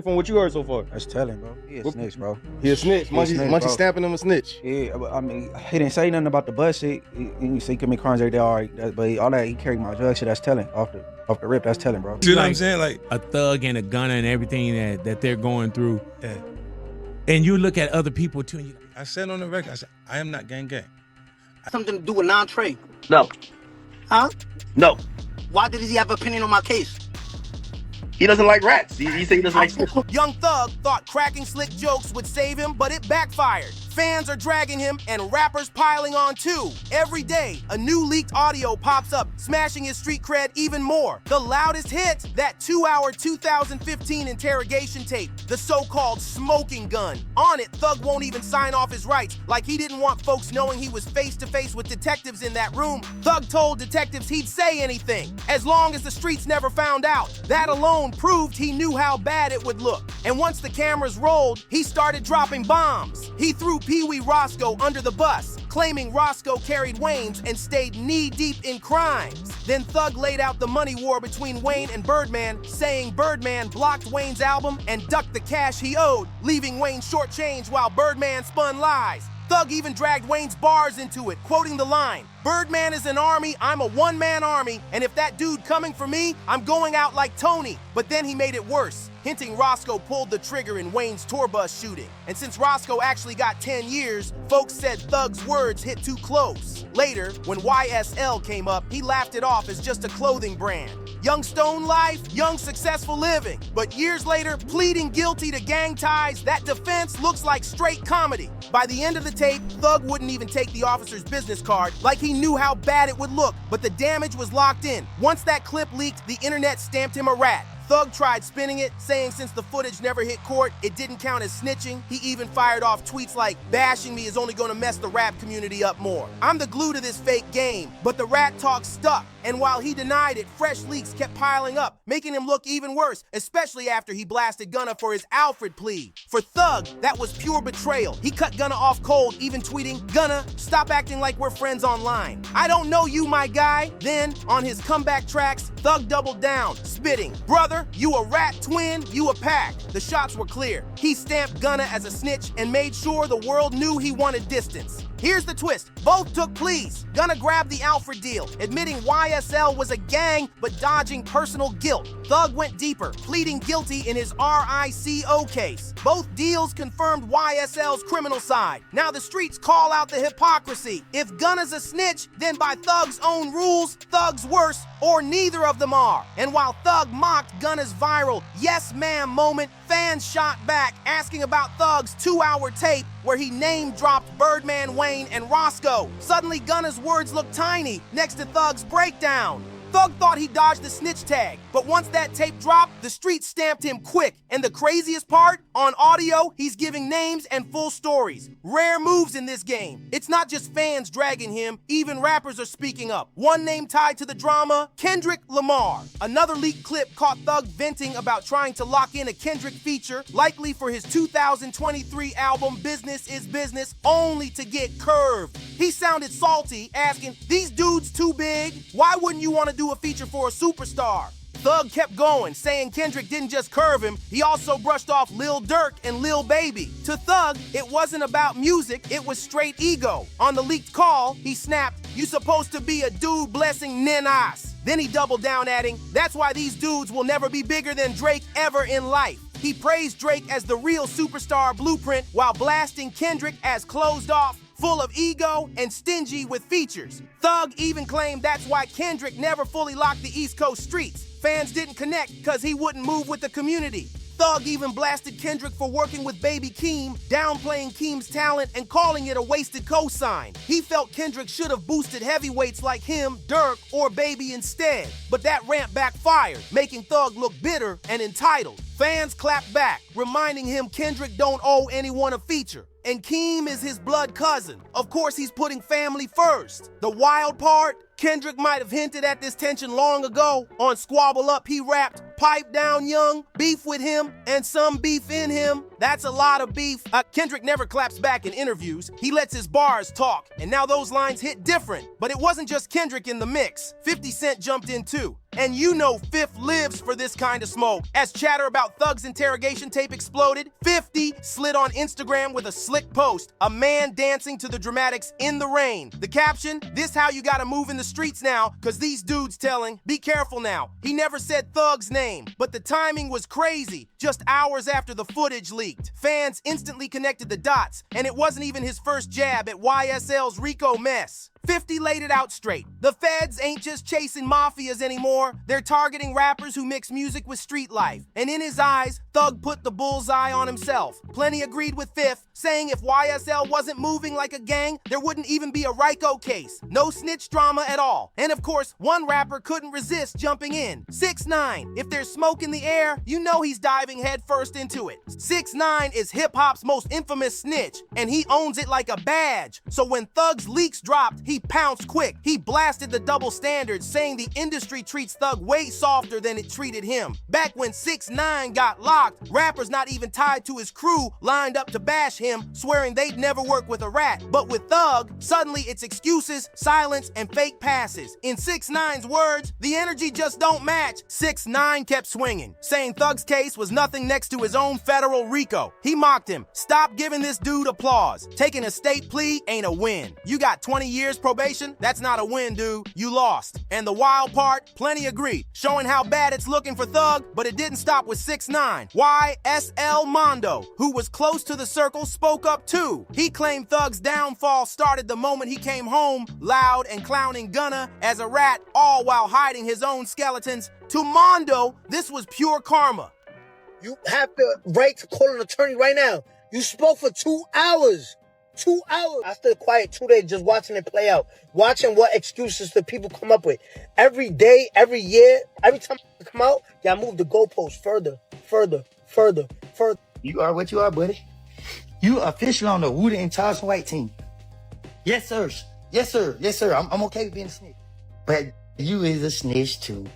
From what you heard so far? That's telling, bro. He a snitch, bro. He a snitch. Munchie stamping him a snitch. Yeah, I mean, he didn't say nothing about the bus shit. He said he commit crimes every day, all right. But all that, he carried my drug shit, that's telling. Off the rip, that's telling, bro. You know what I'm saying? Like a thug and a gunner and everything that they're going through. Yeah. And you look at other people too, and you I said on the record, I said, I am not gang. Something to do with non-trade? No. Huh? No. Why did he have an opinion on my case? He doesn't like rats. He said he doesn't like Young Thug thought cracking slick jokes would save him, but it backfired. Fans are dragging him and rappers piling on too. Every day, a new leaked audio pops up, smashing his street cred even more. The loudest hit, that 2-hour 2015 interrogation tape, the so-called smoking gun. On it, Thug won't even sign off his rights, like he didn't want folks knowing he was face-to-face with detectives in that room. Thug told detectives he'd say anything, as long as the streets never found out. That alone proved he knew how bad it would look. And once the cameras rolled, he started dropping bombs. He threw Pee Wee Roscoe under the bus, claiming Roscoe carried Wayne's and stayed knee-deep in crimes. Then Thug laid out the money war between Wayne and Birdman, saying Birdman blocked Wayne's album and ducked the cash he owed, leaving Wayne shortchanged while Birdman spun lies. Thug even dragged Wayne's bars into it, quoting the line, "Birdman is an army, I'm a one-man army, and if that dude coming for me, I'm going out like Tony." But then he made it worse, hinting Roscoe pulled the trigger in Wayne's tour bus shooting. And since Roscoe actually got 10 years, folks said Thug's words hit too close. Later, when YSL came up, he laughed it off as just a clothing brand. Young stone life, young successful living. But years later, pleading guilty to gang ties, that defense looks like straight comedy. By the end of the tape, Thug wouldn't even take the officer's business card, like he knew how bad it would look, but the damage was locked in. Once that clip leaked, the internet stamped him a rat. Thug tried spinning it, saying since the footage never hit court, it didn't count as snitching. He even fired off tweets like, "Bashing me is only gonna mess the rap community up more. I'm the glue to this fake game." But the rat talk stuck, and while he denied it, fresh leaks kept piling up, making him look even worse, especially after he blasted Gunna for his Alfred plea. For Thug, that was pure betrayal. He cut Gunna off cold, even tweeting, "Gunna, stop acting like we're friends online. I don't know you, my guy." Then, on his comeback tracks, Thug doubled down, spitting, "Brother, you a rat twin, you a pack." The shots were clear. He stamped Gunna as a snitch and made sure the world knew he wanted distance. Here's the twist. Both took pleas. Gunna grabbed the Alfred deal, admitting YSL was a gang, but dodging personal guilt. Thug went deeper, pleading guilty in his RICO case. Both deals confirmed YSL's criminal side. Now the streets call out the hypocrisy. If Gunna's a snitch, then by Thug's own rules, Thug's worse, or neither of them are. And while Thug mocked Gunna's viral "yes ma'am" moment, fans shot back, asking about Thug's 2-hour tape where he name-dropped Birdman, Wayne, and Roscoe. Suddenly, Gunna's words looked tiny next to Thug's breakdown. Thug thought he dodged the snitch tag, but once that tape dropped, the streets stamped him quick. And the craziest part? On audio, he's giving names and full stories. Rare moves in this game. It's not just fans dragging him, even rappers are speaking up. One name tied to the drama, Kendrick Lamar. Another leaked clip caught Thug venting about trying to lock in a Kendrick feature, likely for his 2023 album Business is Business, only to get curved. He sounded salty, asking, "These dudes too big? Why wouldn't you want to do a feature for a superstar?" Thug kept going, saying Kendrick didn't just curve him, he also brushed off Lil Durk and Lil Baby. To Thug, it wasn't about music, it was straight ego. On the leaked call, he snapped, "You supposed to be a dude blessing nenas." Then he doubled down, adding, "That's why these dudes will never be bigger than Drake ever in life." He praised Drake as the real superstar blueprint while blasting Kendrick as closed off, full of ego, and stingy with features. Thug even claimed that's why Kendrick never fully locked the East Coast streets. Fans didn't connect because he wouldn't move with the community. Thug even blasted Kendrick for working with Baby Keem, downplaying Keem's talent and calling it a wasted cosign. He felt Kendrick should have boosted heavyweights like him, Durk, or Baby instead. But that rant backfired, making Thug look bitter and entitled. Fans clapped back, reminding him Kendrick don't owe anyone a feature. And Keem is his blood cousin. Of course, he's putting family first. The wild part? Kendrick might have hinted at this tension long ago. On Squabble Up, he rapped, "Pipe down young, beef with him, and some beef in him." That's a lot of beef. Kendrick never claps back in interviews. He lets his bars talk. And now those lines hit different. But it wasn't just Kendrick in the mix. 50 Cent jumped in too. And you know Fifth lives for this kind of smoke. As chatter about Thug's interrogation tape exploded, 50 slid on Instagram with a slick post, a man dancing to the dramatics in the rain. The caption, "This how you gotta move in the streets now, cause these dudes telling, be careful now." He never said Thug's name, but the timing was crazy. Just hours after the footage leaked, fans instantly connected the dots, and it wasn't even his first jab at YSL's RICO mess. 50 laid it out straight. The feds ain't just chasing mafias anymore. They're targeting rappers who mix music with street life. And in his eyes, Thug put the bullseye on himself. Plenty agreed with Fifth, saying if YSL wasn't moving like a gang, there wouldn't even be a RICO case. No snitch drama at all. And of course, one rapper couldn't resist jumping in. 6ix9ine. If there's smoke in the air, you know he's diving headfirst into it. 6ix9ine is hip-hop's most infamous snitch, and he owns it like a badge. So when Thug's leaks dropped, he pounced quick. He blasted the double standards, saying the industry treats Thug way softer than it treated him. Back when 6ix9ine got locked, rappers not even tied to his crew lined up to bash him, swearing they'd never work with a rat. But with Thug, suddenly it's excuses, silence, and fake passes. In 6ix9ine's words, the energy just don't match. 6ix9ine kept swinging, saying Thug's case was nothing next to his own federal RICO. He mocked him, "Stop giving this dude applause. Taking a state plea ain't a win. You got 20 years probation? That's not a win, dude. You lost." And the wild part, plenty agree, showing how bad it's looking for Thug, but it didn't stop with 6ix9ine. YSL Mondo, who was close to the circle, spoke up too. He claimed Thug's downfall started the moment he came home, loud and clowning Gunna as a rat, all while hiding his own skeletons. To Mondo, this was pure karma. You have the right to call an attorney right now. You spoke for 2 hours. 2 hours. I stood quiet 2 days just watching it play out. Watching what excuses the people come up with. Every day, every year, every time I come out, y'all move the goalposts further, further, further, further. You are what you are, buddy. You official on the Wooden and Charleston White team. Yes, sir. Yes, sir. Yes, sir. I'm okay with being a snitch. But you is a snitch too.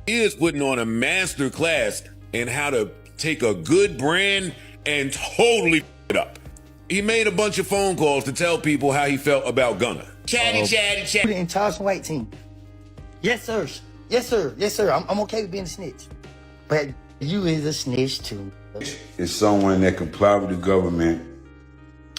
He is putting on a master class in how to take a good brand and totally f it up. He made a bunch of phone calls to tell people how he felt about Gunna. Chatty. Wooden and Charleston White team. Yes, sir. Yes, sir. Yes, sir. I'm okay with being a snitch. But you is a snitch too. It's someone that comply with the government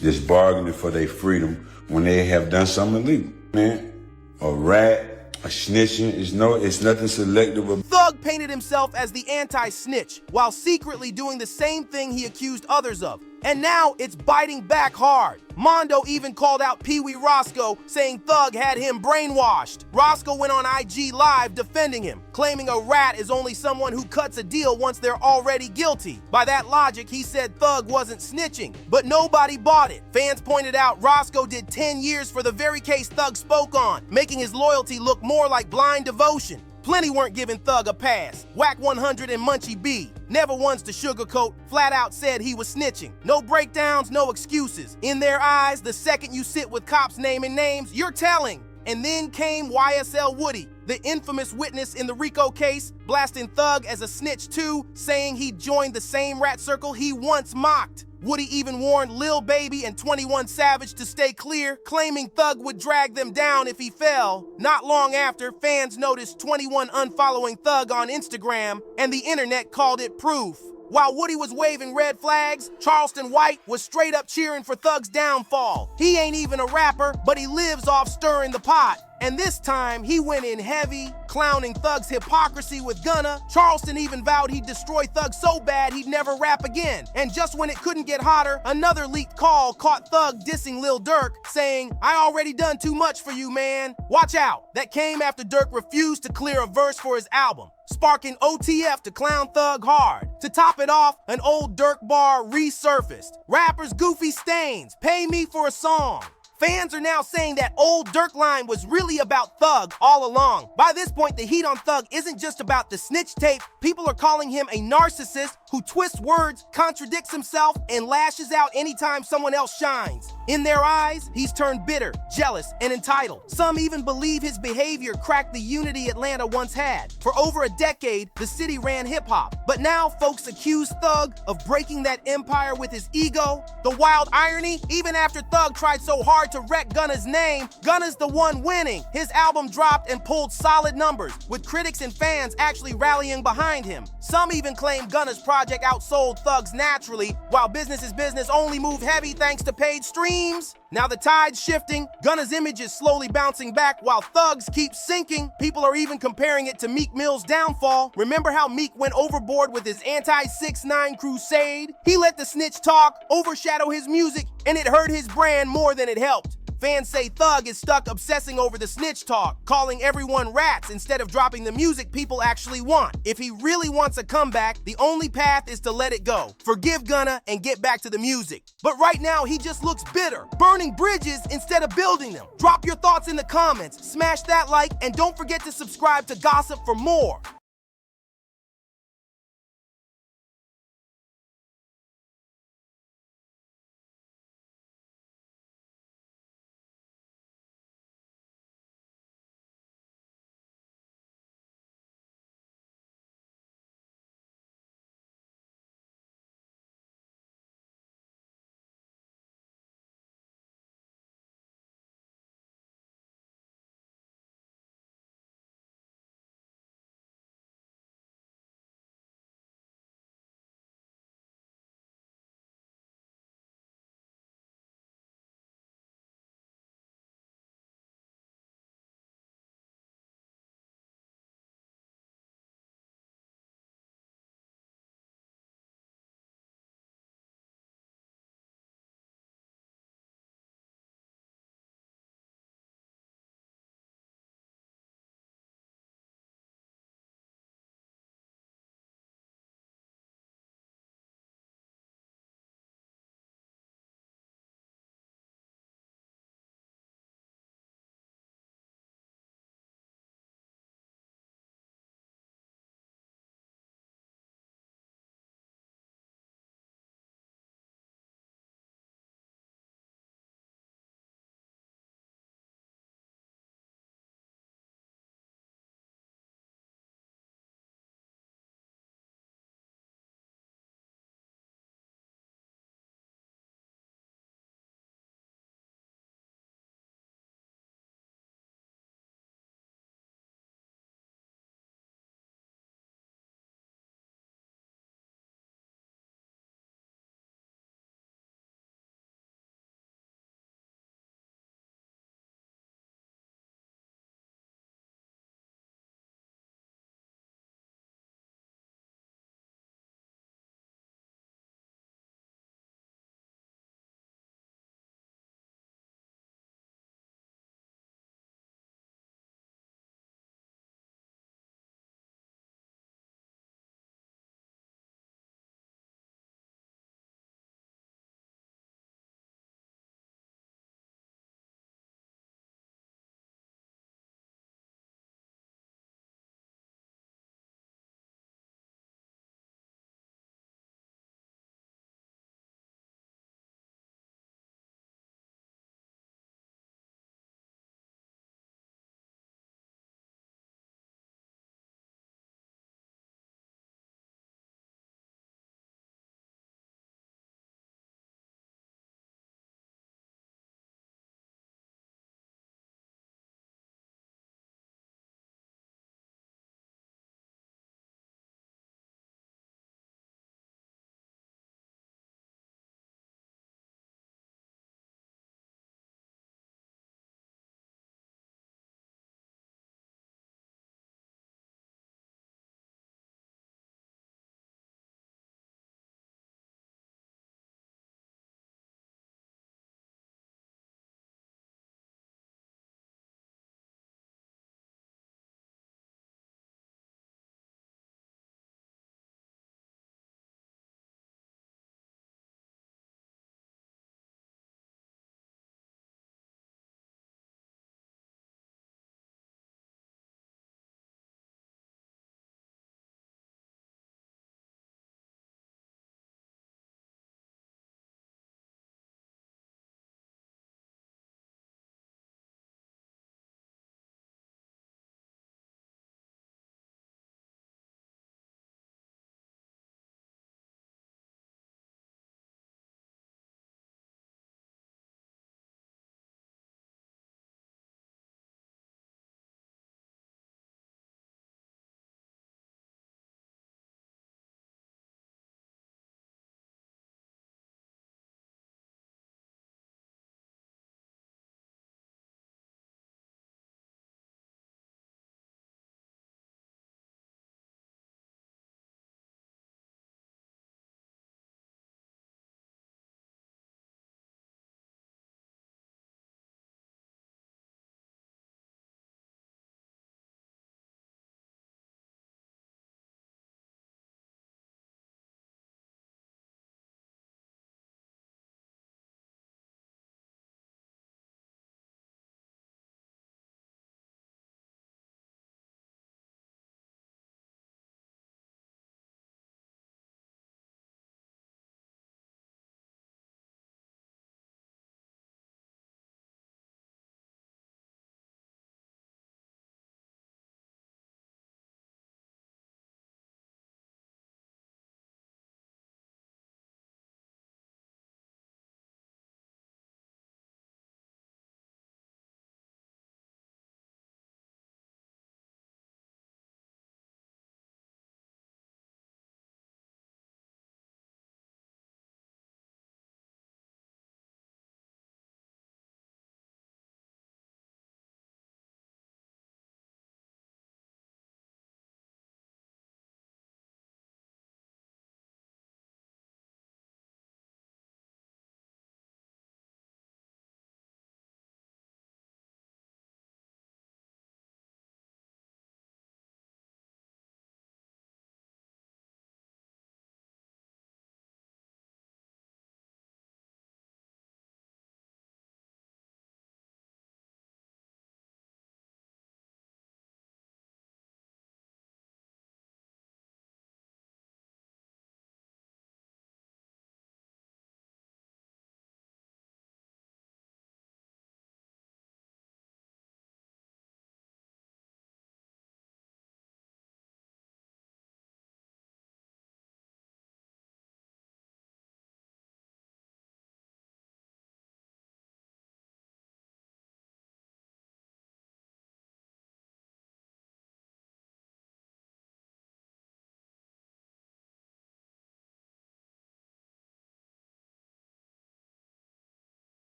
that's bargaining for their freedom when they have done something illegal. Man, a rat, a snitching, it's nothing selective. Thug painted himself as the anti-snitch while secretly doing the same thing he accused others of. And now it's biting back hard. Mondo even called out Pee Wee Roscoe, saying Thug had him brainwashed. Roscoe went on IG Live defending him, claiming a rat is only someone who cuts a deal once they're already guilty. By that logic, he said Thug wasn't snitching, but nobody bought it. Fans pointed out Roscoe did 10 years for the very case Thug spoke on, making his loyalty look more like blind devotion. Plenty weren't giving Thug a pass. Whack 100 and Munchie B, never once to sugarcoat, flat out said he was snitching. No breakdowns, no excuses. In their eyes, the second you sit with cops naming names, you're telling. And then came YSL Woody, the infamous witness in the RICO case, blasting Thug as a snitch too, saying he joined the same rat circle he once mocked. Woody even warned Lil Baby and 21 Savage to stay clear, claiming Thug would drag them down if he fell. Not long after, fans noticed 21 unfollowing Thug on Instagram, and the internet called it proof. While Woody was waving red flags, Charleston White was straight up cheering for Thug's downfall. He ain't even a rapper, but he lives off stirring the pot. And this time, he went in heavy, clowning Thug's hypocrisy with Gunna. Charleston even vowed he'd destroy Thug so bad he'd never rap again. And just when it couldn't get hotter, another leaked call caught Thug dissing Lil Durk, saying, "I already done too much for you, man. Watch out." That came after Durk refused to clear a verse for his album, sparking OTF to clown Thug hard. To top it off, an old Durk bar resurfaced. Rappers Goofy Stains, pay me for a song. Fans are now saying that old Durk line was really about Thug all along. By this point, the heat on Thug isn't just about the snitch tape. People are calling him a narcissist who twists words, contradicts himself, and lashes out anytime someone else shines. In their eyes, he's turned bitter, jealous, and entitled. Some even believe his behavior cracked the unity Atlanta once had. For over a decade, the city ran hip-hop. But now folks accuse Thug of breaking that empire with his ego. The wild irony, even after Thug tried so hard hard to wreck Gunna's name, Gunna's the one winning. His album dropped and pulled solid numbers, with critics and fans actually rallying behind him. Some even claim Gunna's project outsold Thug's Naturally, while Business is Business only moved heavy thanks to paid streams. Now the tide's shifting, Gunna's image is slowly bouncing back while Thug's keep sinking. People are even comparing it to Meek Mill's downfall. Remember how Meek went overboard with his anti-6ix9ine crusade? He let the snitch talk overshadow his music, and it hurt his brand more than it helped. Fans say Thug is stuck obsessing over the snitch talk, calling everyone rats instead of dropping the music people actually want. If he really wants a comeback, the only path is to let it go. Forgive Gunna and get back to the music. But right now, he just looks bitter, burning bridges instead of building them. Drop your thoughts in the comments, smash that like, and don't forget to subscribe to Gossip for more.